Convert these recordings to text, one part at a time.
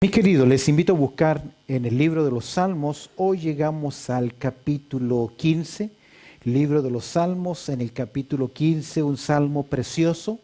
Mis queridos, les invito a buscar en el libro de los Salmos. Hoy llegamos al capítulo 15, libro de los Salmos, en el capítulo 15, un salmo precioso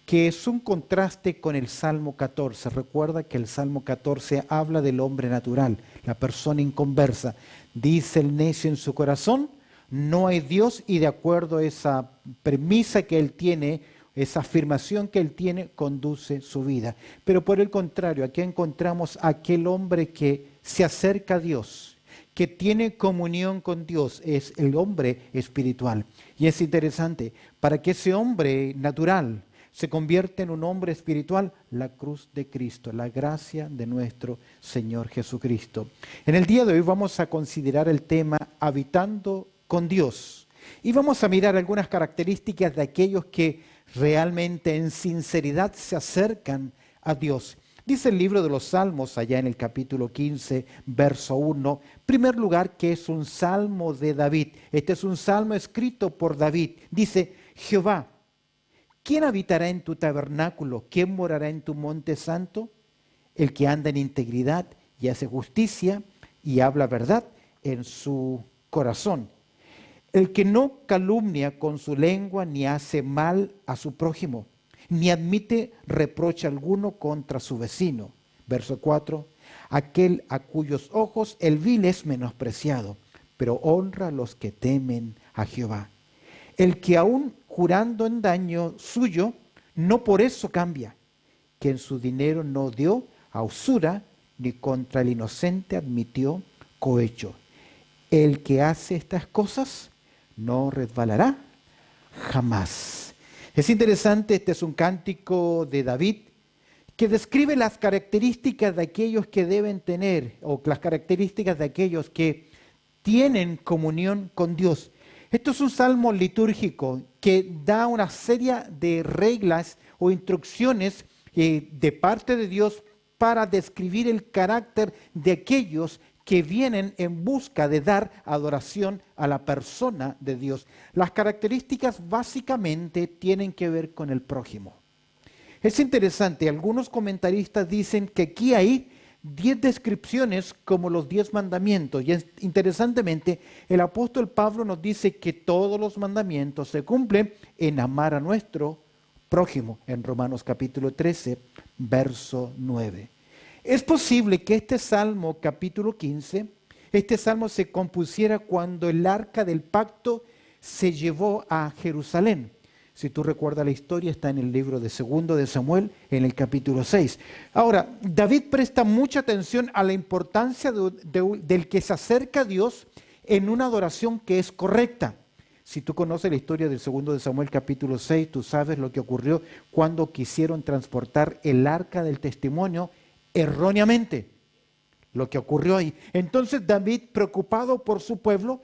que es un contraste con el Salmo 14. Recuerda que el Salmo 14 habla del hombre natural, la persona inconversa. Dice el necio en su corazón, no hay Dios, y de acuerdo a esa premisa que él tiene, esa afirmación que él tiene, conduce su vida. Pero por el contrario, aquí encontramos a aquel hombre que se acerca a Dios, que tiene comunión con Dios, es el hombre espiritual. Y es interesante, para que ese hombre natural se convierta en un hombre espiritual, la cruz de Cristo, la gracia de nuestro Señor Jesucristo. En el día de hoy vamos a considerar el tema habitando con Dios. Y vamos a mirar algunas características de aquellos que realmente en sinceridad se acercan a Dios. Dice el libro de los Salmos, allá en el capítulo 15, verso 1, primer lugar, que es un salmo de David. Este es un salmo escrito por David. Dice, Jehová, ¿quién habitará en tu tabernáculo? ¿Quién morará en tu monte santo? El que anda en integridad y hace justicia y habla verdad en su corazón. El que no calumnia con su lengua ni hace mal a su prójimo, ni admite reproche alguno contra su vecino. Verso 4, aquel a cuyos ojos el vil es menospreciado, pero honra a los que temen a Jehová. El que aún jurando en daño suyo, no por eso cambia, que en su dinero no dio a usura, ni contra el inocente admitió cohecho. El que hace estas cosas no resbalará jamás. Es interesante, este es un cántico de David que describe las características de aquellos que deben tener, o las características de aquellos que tienen comunión con Dios. Esto es un salmo litúrgico que da una serie de reglas o instrucciones de parte de Dios para describir el carácter de aquellos que vienen en busca de dar adoración a la persona de Dios. Las características básicamente tienen que ver con el prójimo. Es interesante, algunos comentaristas dicen que aquí hay 10 descripciones como los 10 mandamientos. Y interesantemente, el apóstol Pablo nos dice que todos los mandamientos se cumplen en amar a nuestro prójimo, en Romanos capítulo 13, verso 9. Es posible que este Salmo capítulo 15, este Salmo se compusiera cuando el arca del pacto se llevó a Jerusalén. Si tú recuerdas la historia, está en el libro de 2 de Samuel, en el capítulo 6. Ahora, David presta mucha atención a la importancia del que se acerca a Dios en una adoración que es correcta. Si tú conoces la historia del 2 de Samuel, capítulo 6, tú sabes lo que ocurrió cuando quisieron transportar el arca del testimonio erróneamente, lo que ocurrió ahí. Entonces David, preocupado por su pueblo,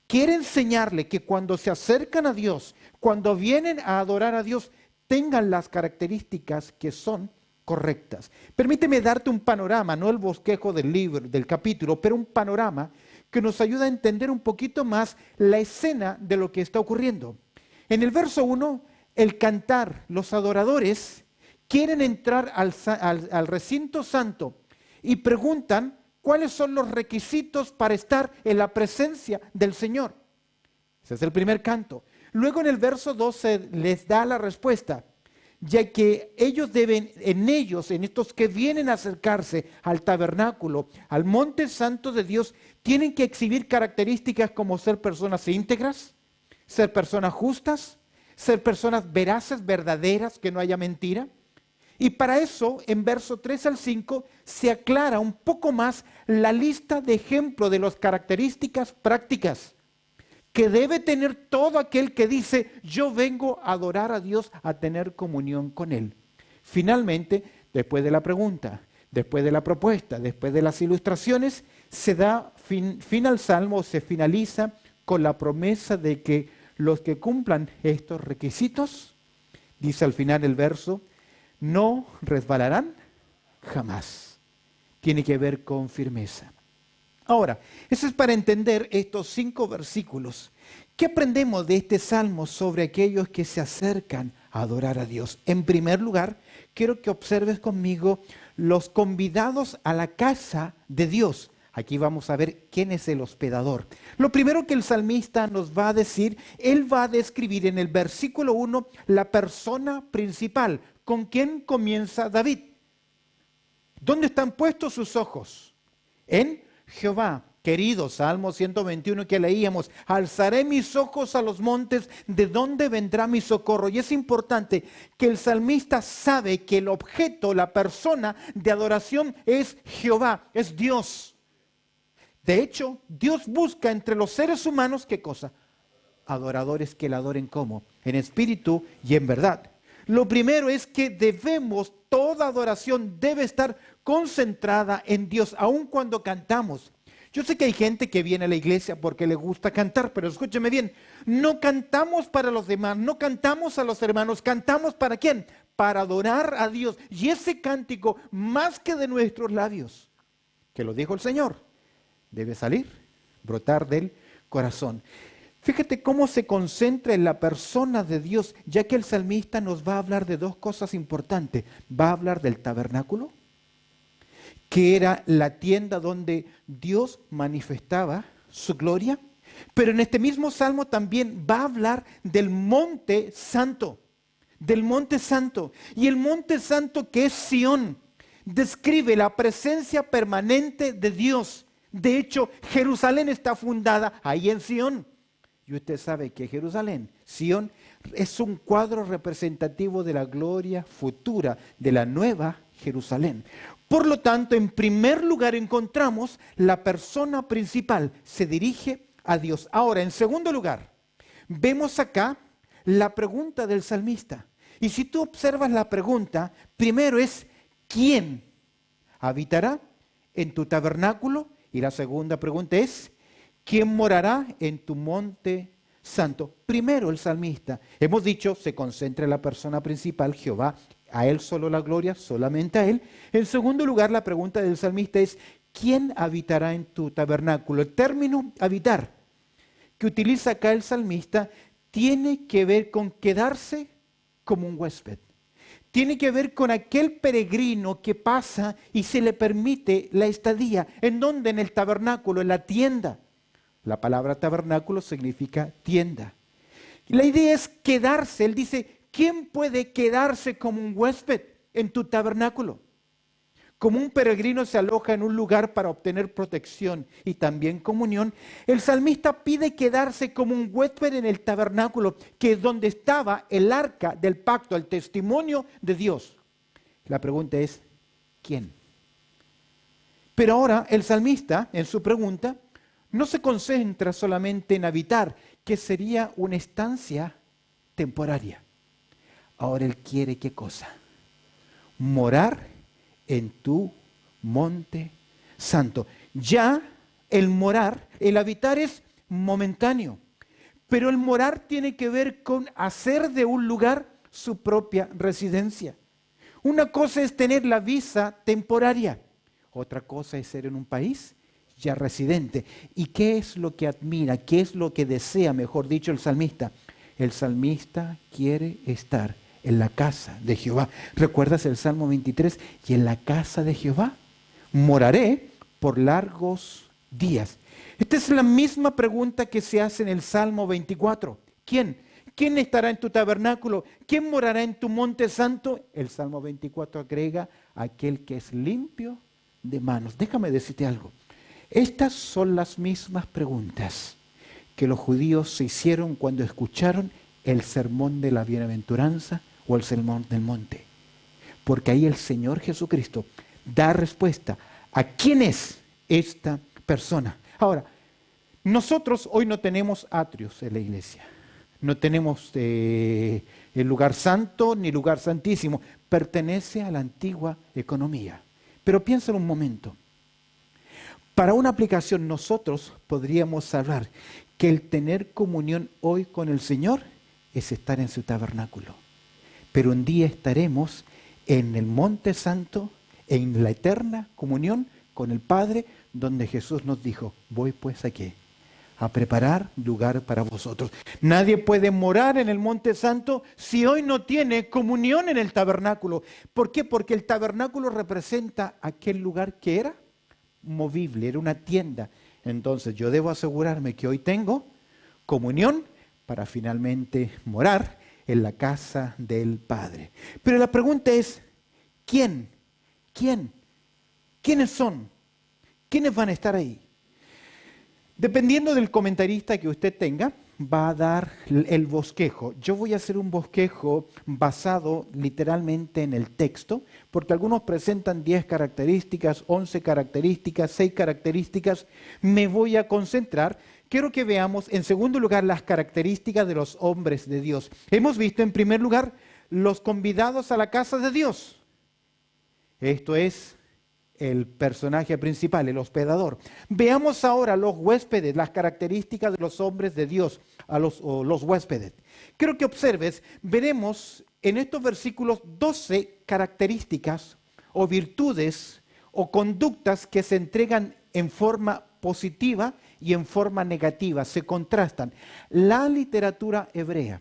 quiere enseñarle que cuando se acercan a Dios, cuando vienen a adorar a Dios, tengan las características que son correctas. Permíteme darte un panorama, no el bosquejo del libro, del capítulo, pero un panorama que nos ayuda a entender un poquito más la escena de lo que está ocurriendo. En el verso 1, el cantar, los adoradores quieren entrar al recinto santo y preguntan cuáles son los requisitos para estar en la presencia del Señor. Ese es el primer canto. Luego en el verso 12 les da la respuesta, ya que ellos deben, en estos que vienen a acercarse al tabernáculo, al monte santo de Dios, tienen que exhibir características como ser personas íntegras, ser personas justas, ser personas veraces, verdaderas, que no haya mentira. Y para eso, en verso 3 al 5, se aclara un poco más la lista de ejemplos de las características prácticas que debe tener todo aquel que dice, yo vengo a adorar a Dios, a tener comunión con Él. Finalmente, después de la pregunta, después de la propuesta, después de las ilustraciones, se da fin al salmo, se finaliza con la promesa de que los que cumplan estos requisitos, dice al final el verso, no resbalarán jamás. Tiene que ver con firmeza. Ahora, eso es para entender estos 5 versículos. ¿Qué aprendemos de este salmo sobre aquellos que se acercan a adorar a Dios? En primer lugar, quiero que observes conmigo los convidados a la casa de Dios. Aquí vamos a ver quién es el hospedador. Lo primero que el salmista nos va a decir, él va a describir en el versículo 1 la persona principal. ¿Con quién comienza David? ¿Dónde están puestos sus ojos? En Jehová. Querido, Salmo 121 que leíamos, alzaré mis ojos a los montes, ¿de dónde vendrá mi socorro? Y es importante que el salmista sabe que el objeto, la persona de adoración es Jehová, es Dios. De hecho, Dios busca entre los seres humanos, ¿qué cosa? Adoradores que le adoren como, en espíritu y en verdad. Lo primero es que toda adoración debe estar concentrada en Dios, aun cuando cantamos. Yo sé que hay gente que viene a la iglesia porque le gusta cantar, pero escúcheme bien, no cantamos para los demás, no cantamos a los hermanos, cantamos ¿para quién? Para adorar a Dios. Y ese cántico, más que de nuestros labios, que lo dijo el Señor, debe salir, brotar del corazón. Fíjate cómo se concentra en la persona de Dios, ya que el salmista nos va a hablar de dos cosas importantes. Va a hablar del tabernáculo, que era la tienda donde Dios manifestaba su gloria. Pero en este mismo salmo también va a hablar del monte santo, del monte santo. Y el monte santo, que es Sión, describe la presencia permanente de Dios. De hecho, Jerusalén está fundada ahí en Sión. Y usted sabe que Jerusalén, Sión, es un cuadro representativo de la gloria futura de la nueva Jerusalén. Por lo tanto, en primer lugar encontramos la persona principal, se dirige a Dios. Ahora, en segundo lugar, vemos acá la pregunta del salmista. Y si tú observas la pregunta, primero es, ¿quién habitará en tu tabernáculo? Y la segunda pregunta es, ¿quién morará en tu monte santo? Primero el salmista, hemos dicho, se concentra en la persona principal, Jehová, a Él solo la gloria, solamente a Él. En segundo lugar, la pregunta del salmista es, ¿quién habitará en tu tabernáculo? El término habitar que utiliza acá el salmista tiene que ver con quedarse como un huésped. Tiene que ver con aquel peregrino que pasa y se le permite la estadía. ¿En dónde? En el tabernáculo, en la tienda. La palabra tabernáculo significa tienda. La idea es quedarse. Él dice, ¿quién puede quedarse como un huésped en tu tabernáculo? Como un peregrino se aloja en un lugar para obtener protección y también comunión, el salmista pide quedarse como un huésped en el tabernáculo, que es donde estaba el arca del pacto, el testimonio de Dios. La pregunta es, ¿quién? Pero ahora el salmista, en su pregunta, no se concentra solamente en habitar, que sería una estancia temporaria. Ahora él quiere, ¿qué cosa? Morar en tu monte santo. Ya el morar, el habitar es momentáneo, pero el morar tiene que ver con hacer de un lugar su propia residencia. Una cosa es tener la visa temporaria, otra cosa es ser en un país ya residente. ¿Y qué es lo que admira? ¿Qué es lo que desea, mejor dicho, el salmista? El salmista quiere estar en la casa de Jehová. ¿Recuerdas el Salmo 23? Y en la casa de Jehová moraré por largos días. Esta es la misma pregunta que se hace en el Salmo 24. ¿Quién? ¿Quién estará en tu tabernáculo? ¿Quién morará en tu monte santo? El Salmo 24 agrega, aquel que es limpio de manos. Déjame decirte algo. Estas son las mismas preguntas que los judíos se hicieron cuando escucharon el sermón de la bienaventuranza o el sermón del monte. Porque ahí el Señor Jesucristo da respuesta a quién es esta persona. Ahora, nosotros hoy no tenemos atrios en la iglesia. No tenemos el lugar santo ni lugar santísimo. Pertenece a la antigua economía. Pero piensa en un momento. Para una aplicación nosotros podríamos hablar que el tener comunión hoy con el Señor es estar en su tabernáculo. Pero un día estaremos en el monte santo, en la eterna comunión con el Padre, donde Jesús nos dijo, voy pues aquí a preparar lugar para vosotros. Nadie puede morar en el Monte Santo si hoy no tiene comunión en el tabernáculo. ¿Por qué? Porque el tabernáculo representa aquel lugar que era movible, era una tienda. Entonces yo debo asegurarme que hoy tengo comunión para finalmente morar en la casa del Padre. Pero la pregunta es, ¿quién? ¿Quién? ¿Quiénes son? ¿Quiénes van a estar ahí? Dependiendo del comentarista que usted tenga, va a dar el bosquejo. Yo voy a hacer un bosquejo basado literalmente en el texto, porque algunos presentan 10 características, 11 características, 6 características. Me voy a concentrar. Quiero que veamos, en segundo lugar, las características de los hombres de Dios. Hemos visto, en primer lugar, los convidados a la casa de Dios. Esto es el personaje principal, el hospedador. Veamos ahora los huéspedes, las características de los hombres de Dios, los huéspedes. Quiero que observes, veremos en estos versículos 12 características o virtudes o conductas que se entregan en forma positiva y en forma negativa, se contrastan. La literatura hebrea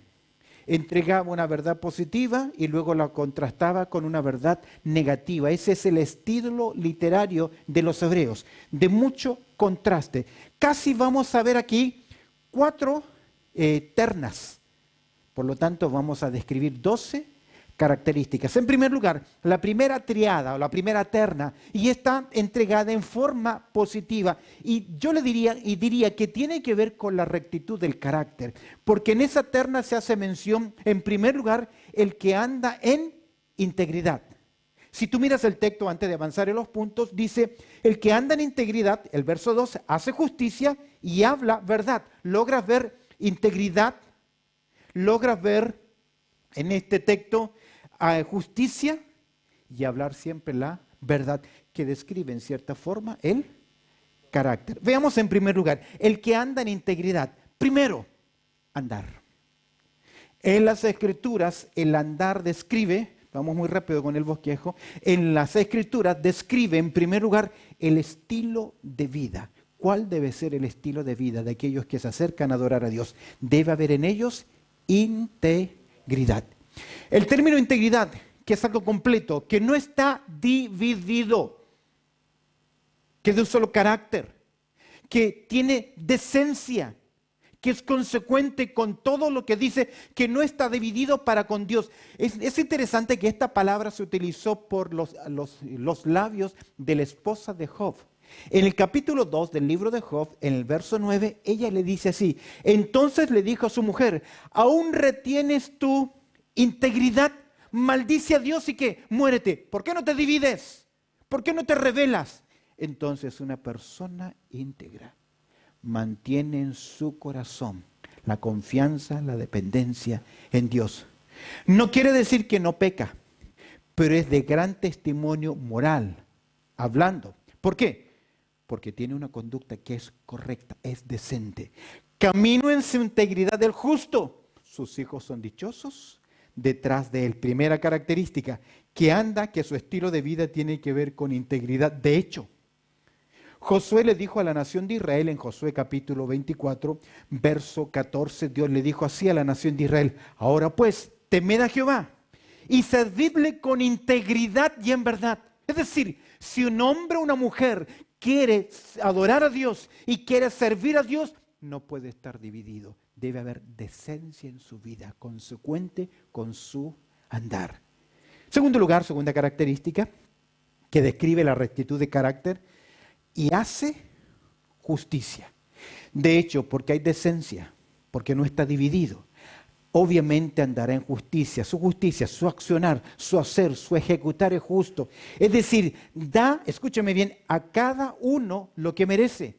entregaba una verdad positiva y luego la contrastaba con una verdad negativa. Ese es el estilo literario de los hebreos, de mucho contraste. Casi vamos a ver aquí 4 ternas. Por lo tanto, vamos a describir 12 características. En primer lugar, la primera triada o la primera terna, y está entregada en forma positiva. Y yo le diría que tiene que ver con la rectitud del carácter, porque en esa terna se hace mención, en primer lugar, el que anda en integridad. Si tú miras el texto antes de avanzar en los puntos, dice, el que anda en integridad, el verso 2, hace justicia y habla verdad. Logras ver integridad, logras ver en este texto justicia y hablar siempre la verdad, que describe en cierta forma el carácter. Veamos en primer lugar, el que anda en integridad. Primero, andar. En las Escrituras, el andar describe, vamos muy rápido con el bosquejo, en las Escrituras describe en primer lugar el estilo de vida. ¿Cuál debe ser el estilo de vida de aquellos que se acercan a adorar a Dios? Debe haber en ellos integridad. El término integridad, que es algo completo, que no está dividido, que es de un solo carácter, que tiene decencia, que es consecuente con todo lo que dice, que no está dividido para con Dios. Es interesante que esta palabra se utilizó por los labios de la esposa de Job. En el capítulo 2 del libro de Job, en el verso 9, ella le dice así, entonces le dijo a su mujer, ¿aún retienes tú integridad? Maldice a Dios y que muérete. ¿Por qué no te divides? ¿Por qué no te rebelas? Entonces una persona íntegra mantiene en su corazón la confianza, la dependencia en Dios. No quiere decir que no peca, pero es de gran testimonio moral, hablando. ¿Por qué? Porque tiene una conducta que es correcta, es decente. Camino en su integridad del justo. Sus hijos son dichosos detrás de él. Primera característica, que anda, que su estilo de vida tiene que ver con integridad. De hecho, Josué le dijo a la nación de Israel en Josué capítulo 24, verso 14, Dios le dijo así a la nación de Israel, ahora pues, temed a Jehová y servidle con integridad y en verdad. Es decir, si un hombre o una mujer quiere adorar a Dios y quiere servir a Dios, no puede estar dividido. Debe haber decencia en su vida, consecuente con su andar. Segundo lugar, segunda característica, que describe la rectitud de carácter, y hace justicia. De hecho, porque hay decencia, porque no está dividido, obviamente andará en justicia, su accionar, su hacer, su ejecutar es justo. Es decir, da, escúchame bien, a cada uno lo que merece,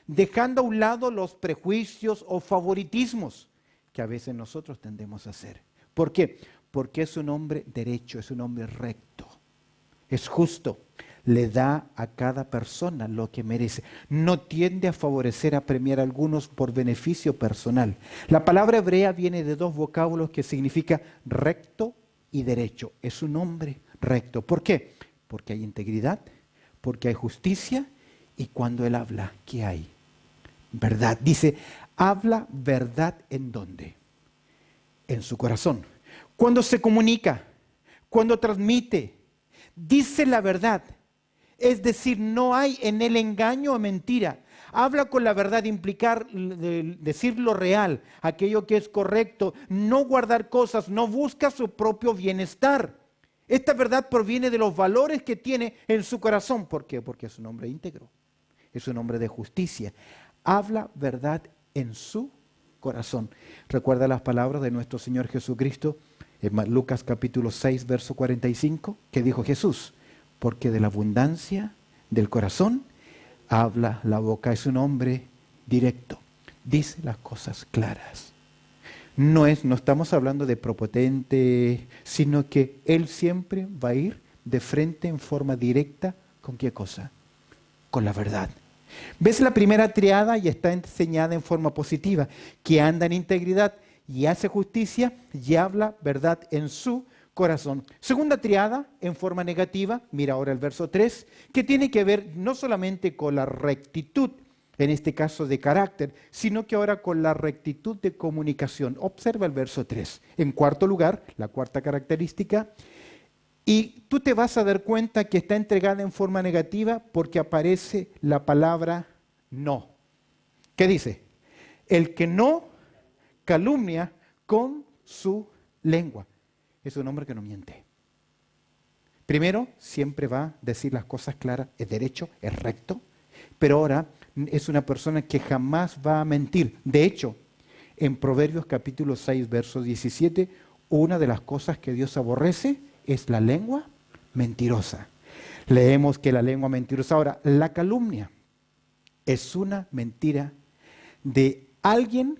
dejando a un lado los prejuicios o favoritismos que a veces nosotros tendemos a hacer. ¿Por qué? Porque es un hombre derecho, es un hombre recto, es justo. Le da a cada persona lo que merece. No tiende a favorecer, a premiar a algunos por beneficio personal. La palabra hebrea viene de 2 vocábulos que significa recto y derecho. Es un hombre recto. ¿Por qué? Porque hay integridad, porque hay justicia y cuando él habla, ¿qué hay? verdad. Dice, habla verdad ¿en dónde? En su corazón. Cuando se comunica, cuando transmite, dice la verdad. Es decir, no hay en él engaño o mentira. Habla con la verdad, implicar, decir lo real, aquello que es correcto, no guardar cosas, no busca su propio bienestar. Esta verdad proviene de los valores que tiene en su corazón. ¿Por qué? Porque es un hombre íntegro, es un hombre de justicia. Habla verdad en su corazón. Recuerda las palabras de nuestro Señor Jesucristo en Lucas capítulo 6, verso 45, que dijo Jesús, porque de la abundancia del corazón habla la boca. Es un hombre directo, dice las cosas claras. No estamos hablando de prepotente, sino que él siempre va a ir de frente en forma directa. ¿Con qué cosa? Con la verdad. ¿Ves la primera triada? Y está enseñada en forma positiva, que anda en integridad y hace justicia y habla verdad en su corazón. Segunda triada, en forma negativa, mira ahora el verso 3, que tiene que ver no solamente con la rectitud, en este caso de carácter, sino que ahora con la rectitud de comunicación. Observa el verso 3. En cuarto lugar, la cuarta característica, y tú te vas a dar cuenta que está entregada en forma negativa porque aparece la palabra no. ¿Qué dice? El que no calumnia con su lengua. Es un hombre que no miente. Primero, siempre va a decir las cosas claras, es derecho, es recto, pero ahora es una persona que jamás va a mentir. De hecho, en Proverbios capítulo 6, verso 17, una de las cosas que Dios aborrece es la lengua mentirosa. Leemos que la lengua mentirosa. Ahora, la calumnia es una mentira de alguien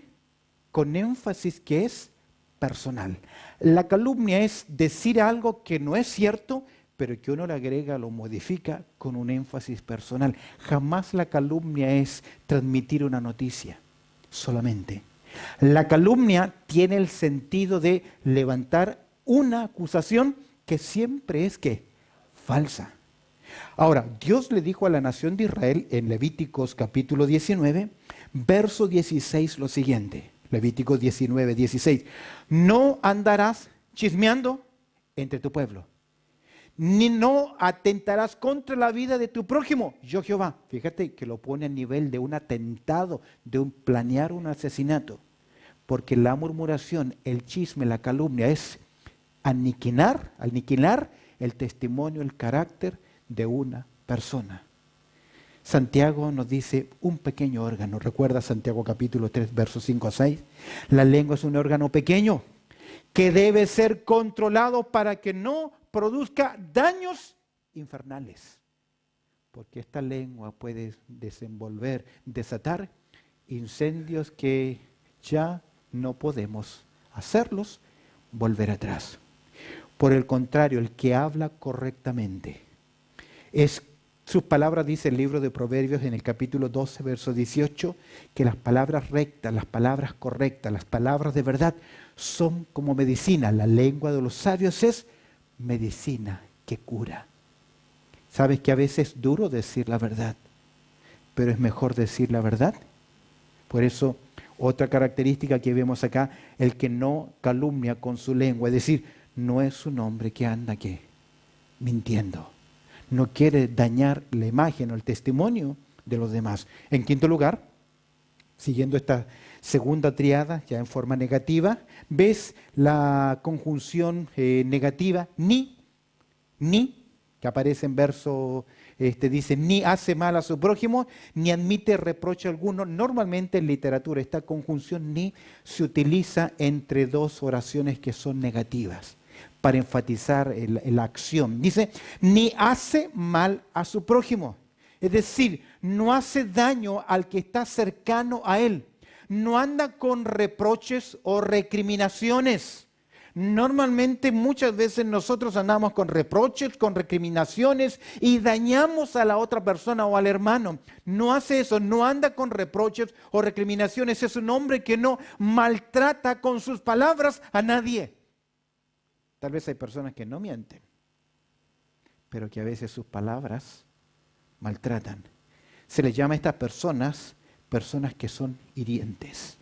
con énfasis que es personal. La calumnia es decir algo que no es cierto, pero que uno le agrega, lo modifica con un énfasis personal. Jamás la calumnia es transmitir una noticia, solamente. La calumnia tiene el sentido de levantar una acusación que siempre es ¿qué? Falsa. Ahora, Dios le dijo a la nación de Israel en Levíticos capítulo 19, verso 16 lo siguiente. Levíticos 19, 16. No andarás chismeando entre tu pueblo, ni no atentarás contra la vida de tu prójimo. Yo Jehová. Fíjate que lo pone a nivel de un atentado, de un planear un asesinato. Porque la murmuración, el chisme, la calumnia es aniquilar el testimonio, el carácter de una persona. Santiago nos dice un pequeño órgano. ¿Recuerda Santiago capítulo 3, versos 5 a 6? La lengua es un órgano pequeño que debe ser controlado para que no produzca daños infernales. Porque esta lengua puede desatar incendios que ya no podemos hacerlos volver atrás. Por el contrario, el que habla correctamente sus palabras, dice el libro de Proverbios en el capítulo 12, verso 18, que las palabras rectas, las palabras correctas, las palabras de verdad son como medicina. La lengua de los sabios es medicina que cura. ¿Sabes que a veces es duro decir la verdad? Pero es mejor decir la verdad. Por eso, otra característica que vemos acá, el que no calumnia con su lengua, es decir, no es un hombre que anda ¿qué? Mintiendo. No quiere dañar la imagen o el testimonio de los demás. En quinto lugar, siguiendo esta segunda triada, ya en forma negativa, ves la conjunción negativa, ni, que aparece en verso, dice, ni hace mal a su prójimo, ni admite reproche alguno. Normalmente en literatura esta conjunción ni se utiliza entre dos oraciones que son negativas, para enfatizar la acción. Dice, ni hace mal a su prójimo. Es decir, no hace daño al que está cercano a él. No anda con reproches o recriminaciones. Normalmente muchas veces nosotros andamos con reproches, con recriminaciones y dañamos a la otra persona o al hermano. No hace eso, no anda con reproches o recriminaciones. Es un hombre que no maltrata con sus palabras a nadie. Tal vez hay personas que no mienten, pero que a veces sus palabras maltratan. Se les llama a estas personas personas que son hirientes.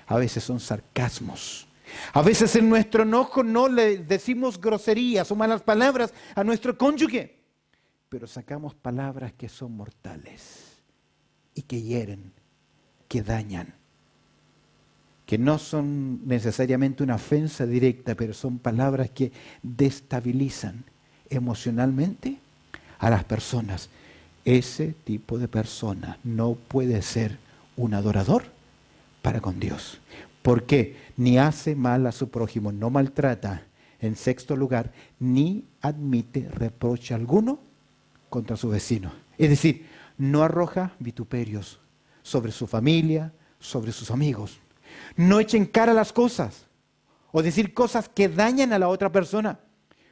A veces son sarcasmos. A veces en nuestro enojo no le decimos groserías o malas palabras a nuestro cónyuge, pero sacamos palabras que son mortales y que hieren, que dañan, que no son necesariamente una ofensa directa, pero son palabras que destabilizan emocionalmente a las personas. Ese tipo de persona no puede ser un adorador para con Dios. ¿Por qué? Ni hace mal a su prójimo, no maltrata. En sexto lugar, ni admite reproche alguno contra su vecino. Es decir, no arroja vituperios sobre su familia, sobre sus amigos. No echa en cara las cosas o decir cosas que dañan a la otra persona.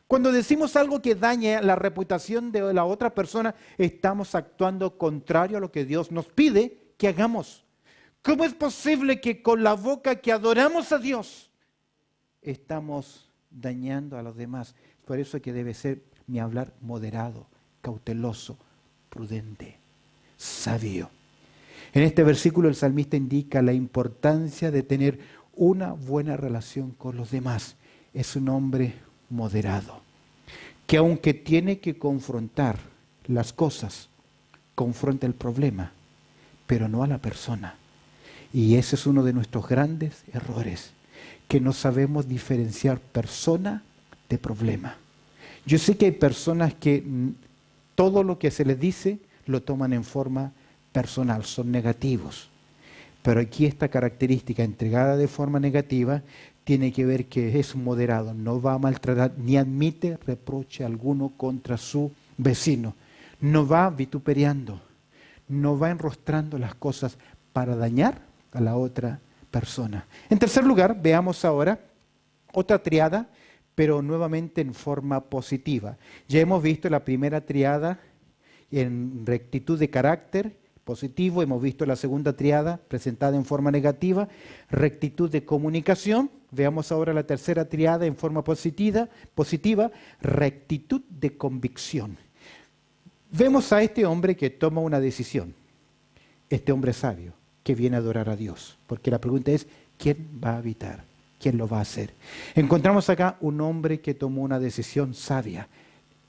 Cuando decimos algo que daña la reputación de la otra persona, estamos actuando contrario a lo que Dios nos pide que hagamos. ¿Cómo es posible que con la boca que adoramos a Dios estamos dañando a los demás? Por eso es que debe ser mi hablar moderado, cauteloso, prudente, sabio. En este versículo el salmista indica la importancia de tener una buena relación con los demás. Es un hombre moderado, que aunque tiene que confrontar las cosas, confronta el problema, pero no a la persona. Y ese es uno de nuestros grandes errores, que no sabemos diferenciar persona de problema. Yo sé que hay personas que todo lo que se les dice lo toman en forma personal, son negativos. Pero aquí esta característica entregada de forma negativa tiene que ver que es moderado, no va a maltratar ni admite reproche alguno contra su vecino. No va vituperiando, no va enrostrando las cosas para dañar a la otra persona. En tercer lugar, veamos ahora otra triada, pero nuevamente en forma positiva. Ya hemos visto la primera triada en rectitud de carácter positivo, hemos visto la segunda triada presentada en forma negativa, rectitud de comunicación. Veamos ahora la tercera triada en forma positiva, rectitud de convicción. Vemos a este hombre que toma una decisión, este hombre sabio, que viene a adorar a Dios. Porque la pregunta es, ¿quién va a habitar? ¿Quién lo va a hacer? Encontramos acá un hombre que tomó una decisión sabia.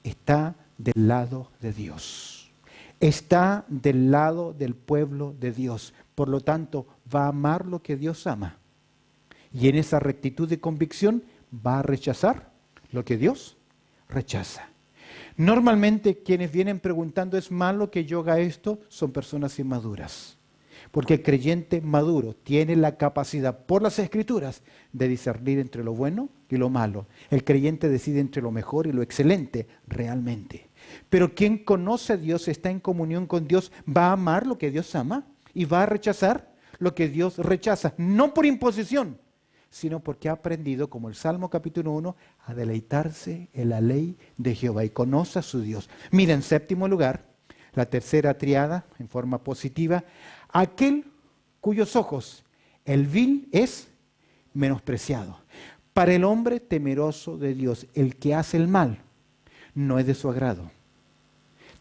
Está del lado de Dios. Está del lado del pueblo de Dios. Por lo tanto, va a amar lo que Dios ama. Y en esa rectitud de convicción va a rechazar lo que Dios rechaza. Normalmente quienes vienen preguntando, ¿es malo que yo haga esto? Son personas inmaduras. Porque el creyente maduro tiene la capacidad por las Escrituras de discernir entre lo bueno y lo malo. El creyente decide entre lo mejor y lo excelente realmente. Pero quien conoce a Dios, está en comunión con Dios, va a amar lo que Dios ama y va a rechazar lo que Dios rechaza. No por imposición, sino porque ha aprendido, como el Salmo capítulo 1, a deleitarse en la ley de Jehová y conoce a su Dios. Mira, en séptimo lugar, la tercera triada en forma positiva, aquel cuyos ojos el vil es menospreciado. Para el hombre temeroso de Dios, el que hace el mal no es de su agrado.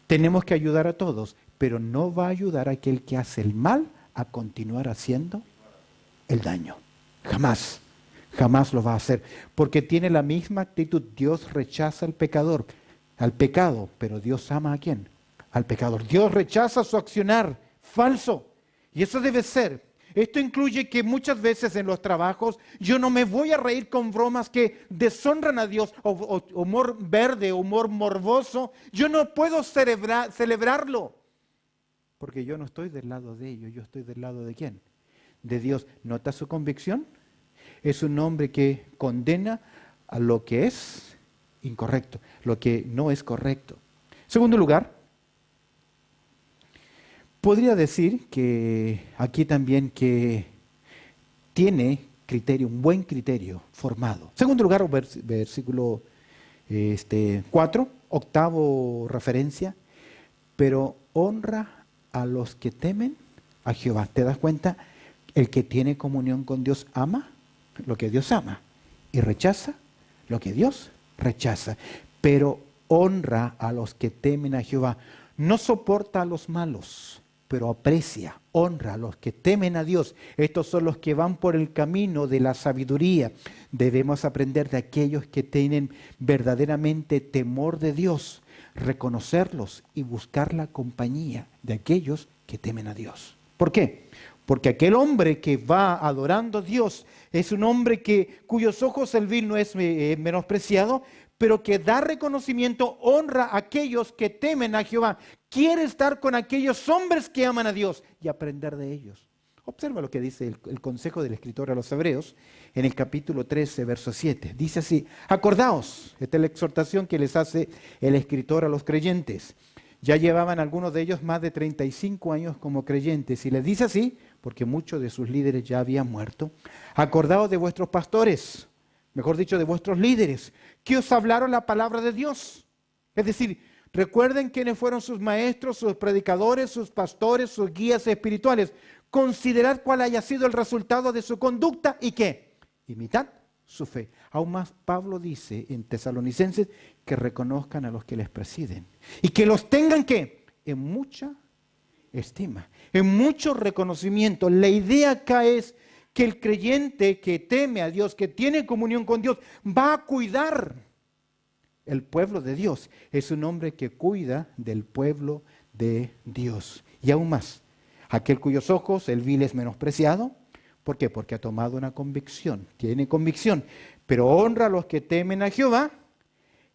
Tenemos que ayudar a todos, pero no va a ayudar a aquel que hace el mal a continuar haciendo el daño. Jamás, jamás lo va a hacer, porque tiene la misma actitud. Dios rechaza al pecador, al pecado, pero Dios ama ¿a quién? Al pecador. Dios rechaza su accionar falso. Y eso debe ser. Esto incluye que muchas veces en los trabajos yo no me voy a reír con bromas que deshonran a Dios, o humor verde, humor morboso. Yo no puedo celebrarlo, porque yo no estoy del lado de ellos, yo estoy del lado de ¿quién? De Dios. ¿Nota su convicción? Es un hombre que condena a lo que es incorrecto, lo que no es correcto. Segundo lugar, podría decir que aquí también que tiene criterio, un buen criterio formado. Segundo lugar, versículo 4, octavo referencia, pero honra a los que temen a Jehová. ¿Te das cuenta? El que tiene comunión con Dios ama lo que Dios ama y rechaza lo que Dios rechaza. Pero honra a los que temen a Jehová. No soporta a los malos, pero aprecia honra a los que temen a Dios. Estos son los que van por el camino de la sabiduría. Debemos aprender de aquellos que tienen verdaderamente temor de Dios, reconocerlos y buscar la compañía de aquellos que temen a Dios. ¿Por qué? Porque aquel hombre que va adorando a Dios es un hombre cuyos ojos el vil no es menospreciado, pero que da reconocimiento, honra a aquellos que temen a Jehová. Quiere estar con aquellos hombres que aman a Dios y aprender de ellos. Observa lo que dice el consejo del escritor a los Hebreos en el capítulo 13, verso 7. Dice así: acordaos, esta es la exhortación que les hace el escritor a los creyentes. Ya llevaban algunos de ellos más de 35 años como creyentes. Y les dice así, porque muchos de sus líderes ya habían muerto: acordaos de vuestros pastores, mejor dicho, de vuestros líderes, que os hablaron la palabra de Dios. Es decir, recuerden quiénes fueron sus maestros, sus predicadores, sus pastores, sus guías espirituales. Considerad cuál haya sido el resultado de su conducta y ¿qué? Imitad su fe. Aún más, Pablo dice en Tesalonicenses que reconozcan a los que les presiden y que los tengan ¿qué? En mucha estima, en mucho reconocimiento. La idea acá es que el creyente que teme a Dios, que tiene comunión con Dios, va a cuidar el pueblo de Dios. Es un hombre que cuida del pueblo de Dios. Y aún más, aquel cuyos ojos el vil es menospreciado. ¿Por qué? Porque ha tomado una convicción, tiene convicción. Pero honra a los que temen a Jehová,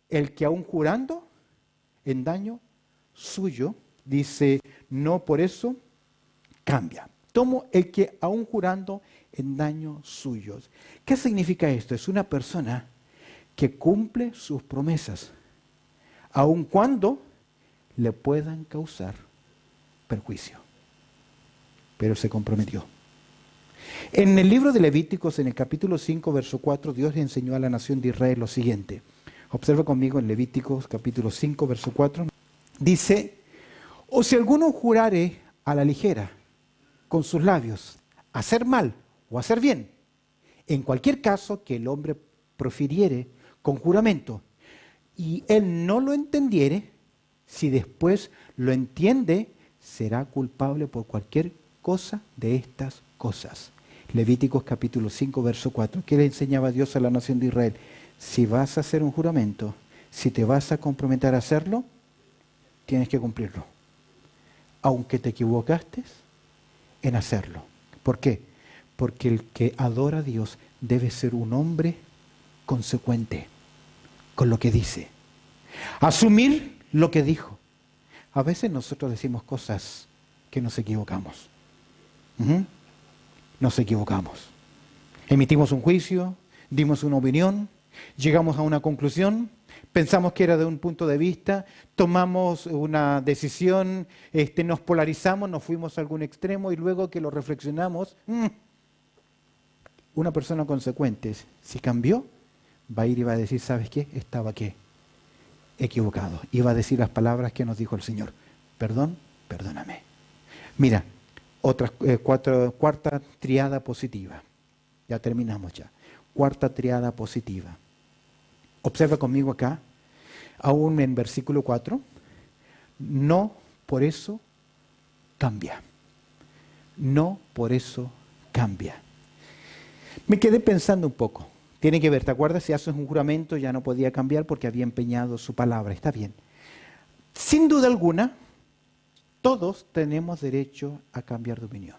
el que aún jurando en daño suyo, dice, no por eso cambia. Tomo el que aún jurando en daño suyos. ¿Qué significa esto? Es una persona que cumple sus promesas, aun cuando le puedan causar perjuicio. Pero se comprometió. En el libro de Levíticos, en el capítulo 5, verso 4, Dios le enseñó a la nación de Israel lo siguiente. Observa conmigo en Levíticos capítulo 5, verso 4. Dice, o si alguno jurare a la ligera con sus labios, hacer mal o hacer bien, en cualquier caso que el hombre profiriere con juramento y él no lo entendiere, si después lo entiende, será culpable por cualquier cosa de estas cosas. Levíticos capítulo 5, verso 4. ¿Qué le enseñaba Dios a la nación de Israel? Si vas a hacer un juramento, si te vas a comprometer a hacerlo, tienes que cumplirlo. Aunque te equivocaste en hacerlo. ¿Por qué? Porque el que adora a Dios debe ser un hombre consecuente con lo que dice. Asumir lo que dijo. A veces nosotros decimos cosas que nos equivocamos. Nos equivocamos. Emitimos un juicio, dimos una opinión, llegamos a una conclusión, pensamos que era de un punto de vista, tomamos una decisión, nos polarizamos, nos fuimos a algún extremo y luego que lo reflexionamos, una persona consecuente, si cambió, va a ir y va a decir, ¿sabes qué? Estaba ¿qué? Equivocado. Y va a decir las palabras que nos dijo el Señor. Perdón, perdóname. Mira, cuarta triada positiva. Ya terminamos ya. Cuarta triada positiva. Observa conmigo acá, aún en versículo 4. No por eso cambia. No por eso cambia. Me quedé pensando un poco. Tiene que ver, ¿te acuerdas? Si haces un juramento ya no podía cambiar porque había empeñado su palabra. Está bien. Sin duda alguna, todos tenemos derecho a cambiar de opinión.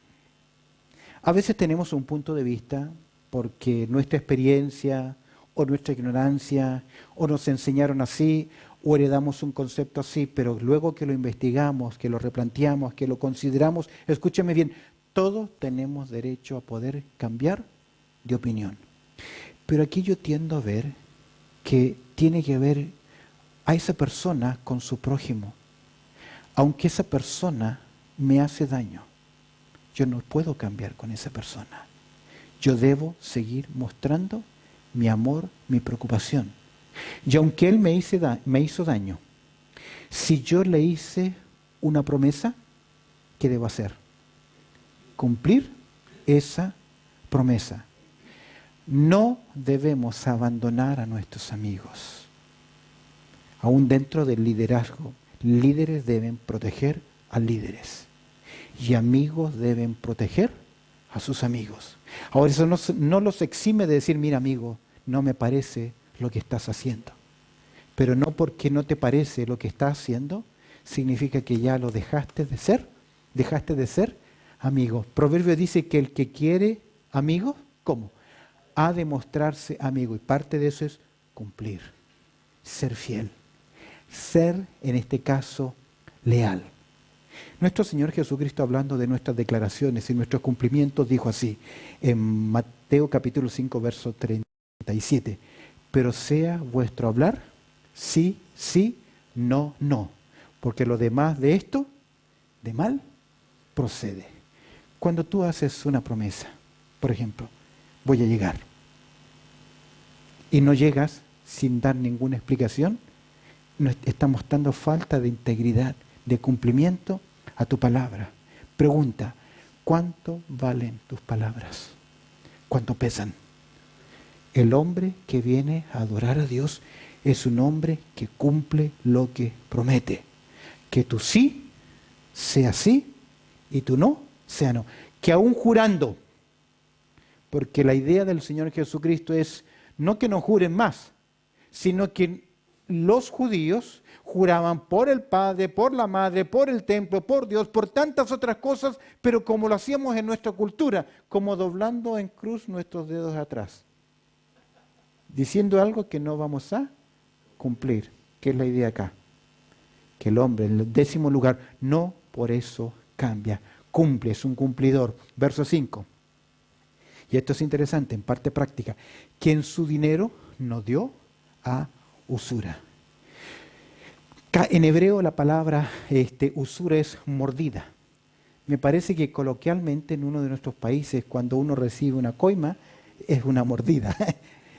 A veces tenemos un punto de vista porque nuestra experiencia o nuestra ignorancia o nos enseñaron así o heredamos un concepto así, pero luego que lo investigamos, que lo replanteamos, que lo consideramos, escúcheme bien, todos tenemos derecho a poder cambiar de opinión. Pero aquí yo tiendo a ver que tiene que ver a esa persona con su prójimo. Aunque esa persona me hace daño, yo no puedo cambiar con esa persona. Yo debo seguir mostrando mi amor, mi preocupación. Y aunque él me hizo daño, si yo le hice una promesa, ¿qué debo hacer? Cumplir esa promesa. No debemos abandonar a nuestros amigos. Aún dentro del liderazgo, líderes deben proteger a líderes. Y amigos deben proteger a sus amigos. Ahora, eso no los exime de decir, mira amigo, no me parece lo que estás haciendo. Pero no porque no te parece lo que estás haciendo, significa que ya lo dejaste de ser amigo. Proverbio dice que el que quiere amigos, ¿cómo? Ha de mostrarse amigo. Y parte de eso es cumplir, ser fiel, ser, en este caso, leal. Nuestro Señor Jesucristo, hablando de nuestras declaraciones y nuestros cumplimientos, dijo así, en Mateo capítulo 5, verso 37, pero sea vuestro hablar, sí, sí, no, no, porque lo demás de esto, de mal, procede. Cuando tú haces una promesa, por ejemplo, voy a llegar, y no llegas sin dar ninguna explicación, no estás mostrando falta de integridad, de cumplimiento a tu palabra. Pregunta, ¿cuánto valen tus palabras? ¿Cuánto pesan? El hombre que viene a adorar a Dios es un hombre que cumple lo que promete. Que tu sí sea sí y tu no sea no. Que aún jurando, porque la idea del Señor Jesucristo es no que no juren más, sino que los judíos juraban por el Padre, por la Madre, por el templo, por Dios, por tantas otras cosas, pero como lo hacíamos en nuestra cultura, como doblando en cruz nuestros dedos atrás, diciendo algo que no vamos a cumplir, que es la idea acá, que el hombre en el 10º lugar no por eso cambia, cumple, es un cumplidor. Verso 5, y esto es interesante, en parte práctica, quien su dinero no dio a usura. En hebreo la palabra usura es mordida. Me parece que coloquialmente en uno de nuestros países cuando uno recibe una coima es una mordida.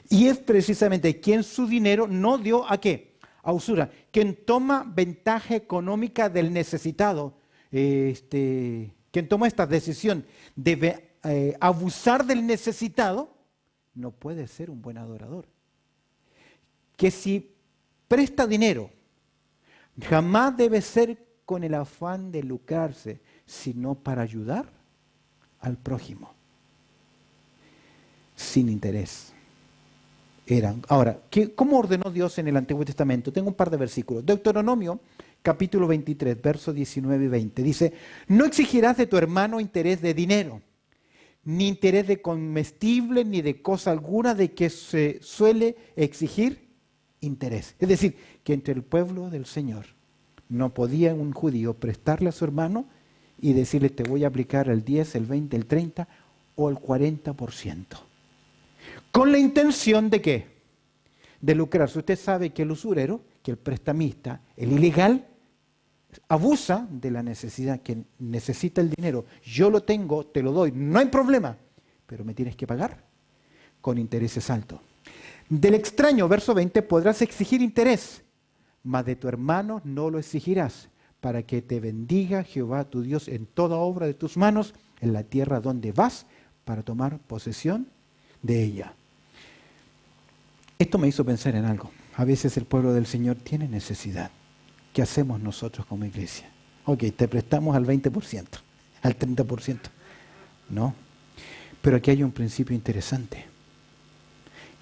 Y es precisamente quien su dinero no dio a qué, a usura. Quien toma ventaja económica del necesitado, quien toma esta decisión de abusar del necesitado, no puede ser un buen adorador. Que si presta dinero, jamás debe ser con el afán de lucrarse, sino para ayudar al prójimo, sin interés. Ahora, ¿cómo ordenó Dios en el Antiguo Testamento? Tengo un par de versículos. Deuteronomio, capítulo 23, versos 19 y 20. Dice, no exigirás de tu hermano interés de dinero, ni interés de comestible, ni de cosa alguna de que se suele exigir interés. Es decir, que entre el pueblo del Señor no podía un judío prestarle a su hermano y decirle te voy a aplicar el 10, el 20, el 30 o el 40%. ¿Con la intención de qué? De lucrarse. Usted sabe que el usurero, que el prestamista, el ilegal, abusa de la necesidad, que necesita el dinero. Yo lo tengo, te lo doy, no hay problema, pero me tienes que pagar con intereses altos. Del extraño, verso 20, podrás exigir interés, mas de tu hermano no lo exigirás, para que te bendiga Jehová tu Dios en toda obra de tus manos, en la tierra donde vas, para tomar posesión de ella. Esto me hizo pensar en algo. A veces el pueblo del Señor tiene necesidad. ¿Qué hacemos nosotros como iglesia? Ok, te prestamos al 20%, al 30%. No. Pero aquí hay un principio interesante.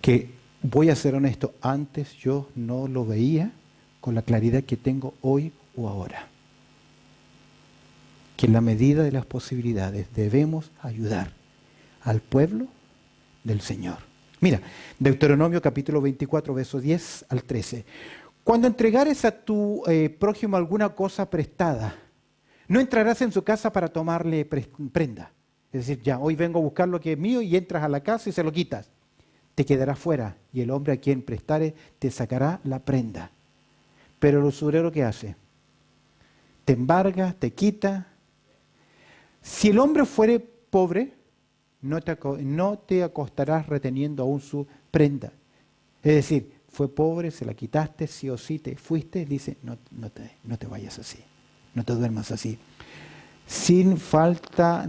Que, voy a ser honesto, antes yo no lo veía con la claridad que tengo hoy o ahora. Que en la medida de las posibilidades debemos ayudar al pueblo del Señor. Mira, Deuteronomio capítulo 24, versos 10 al 13. Cuando entregares a tu prójimo alguna cosa prestada, no entrarás en su casa para tomarle prenda. Es decir, ya, hoy vengo a buscar lo que es mío y entras a la casa y se lo quitas. Te quedarás fuera y el hombre a quien prestare te sacará la prenda. Pero el usurero, ¿qué hace? Te embarga, te quita. Si el hombre fuere pobre, no te acostarás reteniendo aún su prenda. Es decir, fue pobre, se la quitaste, sí o sí te fuiste, dice, no te vayas así, no te duermas así. Sin falta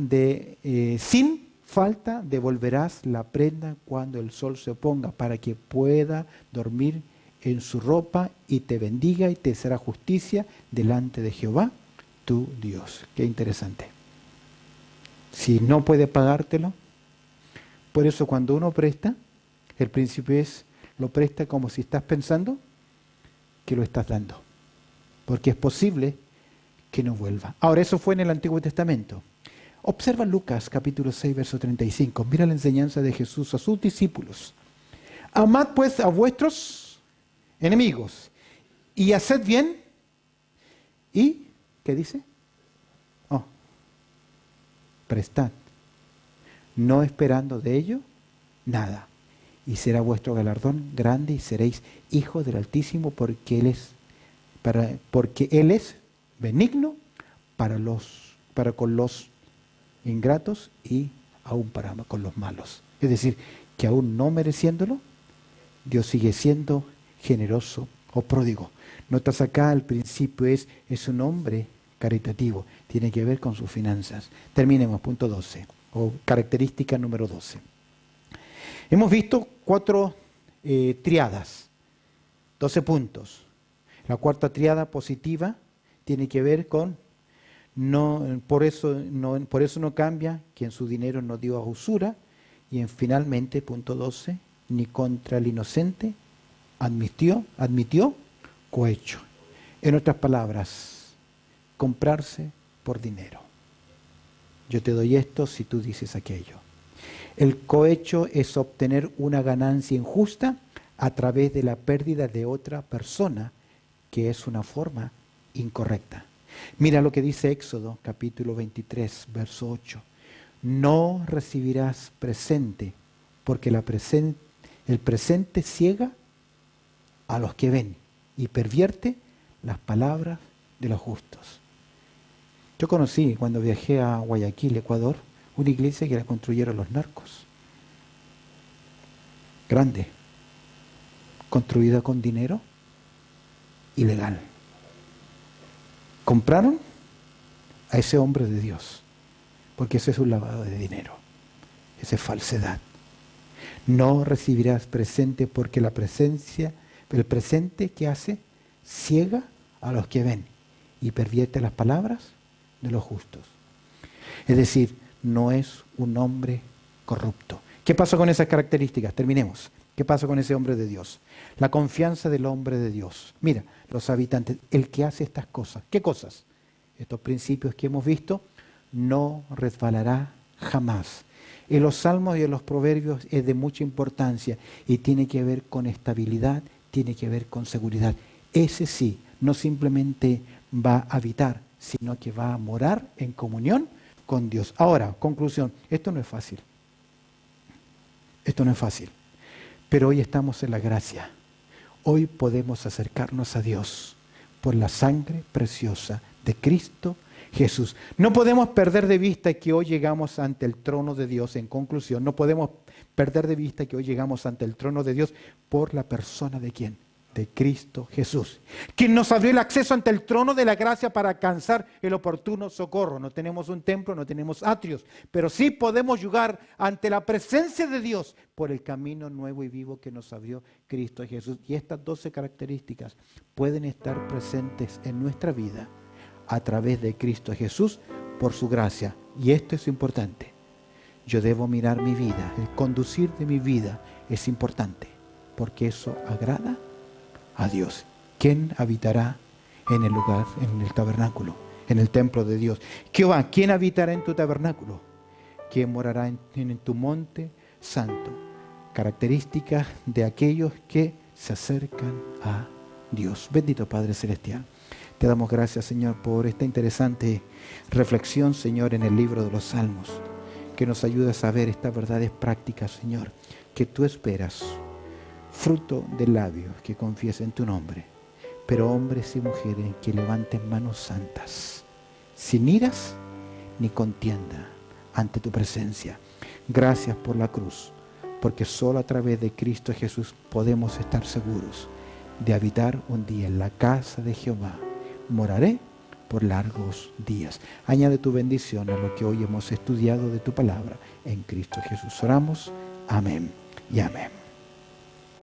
devolverás la prenda cuando el sol se oponga, para que pueda dormir en su ropa y te bendiga y te será justicia delante de Jehová tu Dios. Qué interesante. Si no puede pagártelo, por eso cuando uno presta, el principio es, lo presta como si estás pensando que lo estás dando. Porque es posible que no vuelva. Ahora, eso fue en el Antiguo Testamento. Observa Lucas capítulo 6, verso 35. Mira la enseñanza de Jesús a sus discípulos. Amad pues a vuestros enemigos y haced bien. ¿Y qué dice? Oh, prestad, no esperando de ello nada. Y será vuestro galardón grande y seréis hijos del Altísimo porque Él es benigno para con los ingratos y aún para con los malos. Es decir, que aún no mereciéndolo, Dios sigue siendo generoso o pródigo. Notas acá, el principio es un hombre caritativo, tiene que ver con sus finanzas. Terminemos, punto 12, o característica número 12. Hemos visto 4 triadas, 12 puntos. La cuarta triada positiva tiene que ver con por eso no cambia, quien su dinero no dio a usura. Y finalmente, punto 12, ni contra el inocente admitió cohecho. En otras palabras, comprarse por dinero. Yo te doy esto si tú dices aquello. El cohecho es obtener una ganancia injusta a través de la pérdida de otra persona, que es una forma incorrecta. Mira lo que dice Éxodo capítulo 23, verso 8. No recibirás presente, porque el presente ciega a los que ven y pervierte las palabras de los justos. Yo conocí, cuando viajé a Guayaquil, Ecuador, una iglesia que la construyeron los narcos. Grande, construida con dinero ilegal. Compraron a ese hombre de Dios, porque ese es un lavado de dinero, esa es falsedad. No recibirás presente porque el presente que hace ciega a los que ven y pervierte las palabras de los justos. Es decir, no es un hombre corrupto. ¿Qué pasa con esas características? Terminemos. ¿Qué pasa con ese hombre de Dios? La confianza del hombre de Dios. Mira, los habitantes, el que hace estas cosas. ¿Qué cosas? Estos principios que hemos visto, no resbalará jamás. En los salmos y en los proverbios es de mucha importancia y tiene que ver con estabilidad, tiene que ver con seguridad. Ese sí, no simplemente va a habitar, sino que va a morar en comunión con Dios. Ahora, conclusión, esto no es fácil. Esto no es fácil. Pero hoy estamos en la gracia. Hoy podemos acercarnos a Dios por la sangre preciosa de Cristo Jesús. No podemos perder de vista que hoy llegamos ante el trono de Dios. En conclusión, no podemos perder de vista que hoy llegamos ante el trono de Dios por la persona de ¿quién? De Cristo Jesús, quien nos abrió el acceso ante el trono de la gracia para alcanzar el oportuno socorro. No tenemos un templo, no tenemos atrios, pero sí podemos llegar ante la presencia de Dios por el camino nuevo y vivo que nos abrió Cristo Jesús. Y estas 12 características pueden estar presentes en nuestra vida a través de Cristo Jesús por su gracia. Y esto es importante. Yo debo mirar mi vida, el conducir de mi vida es importante, porque eso agrada a Dios. ¿Quién habitará en el lugar, en el tabernáculo, en el templo de Dios? Jehová, ¿quién habitará en tu tabernáculo? ¿Quién morará en tu monte santo? Características de aquellos que se acercan a Dios. Bendito Padre Celestial, te damos gracias, Señor, por esta interesante reflexión, Señor, en el libro de los Salmos, que nos ayuda a saber estas verdades prácticas, Señor, que tú esperas, fruto de labios que confiesen tu nombre, pero hombres y mujeres que levanten manos santas, sin iras ni contienda ante tu presencia. Gracias por la cruz, porque solo a través de Cristo Jesús podemos estar seguros de habitar un día en la casa de Jehová. Moraré por largos días. Añade tu bendición a lo que hoy hemos estudiado de tu palabra en Cristo Jesús. Oramos. Amén y amén.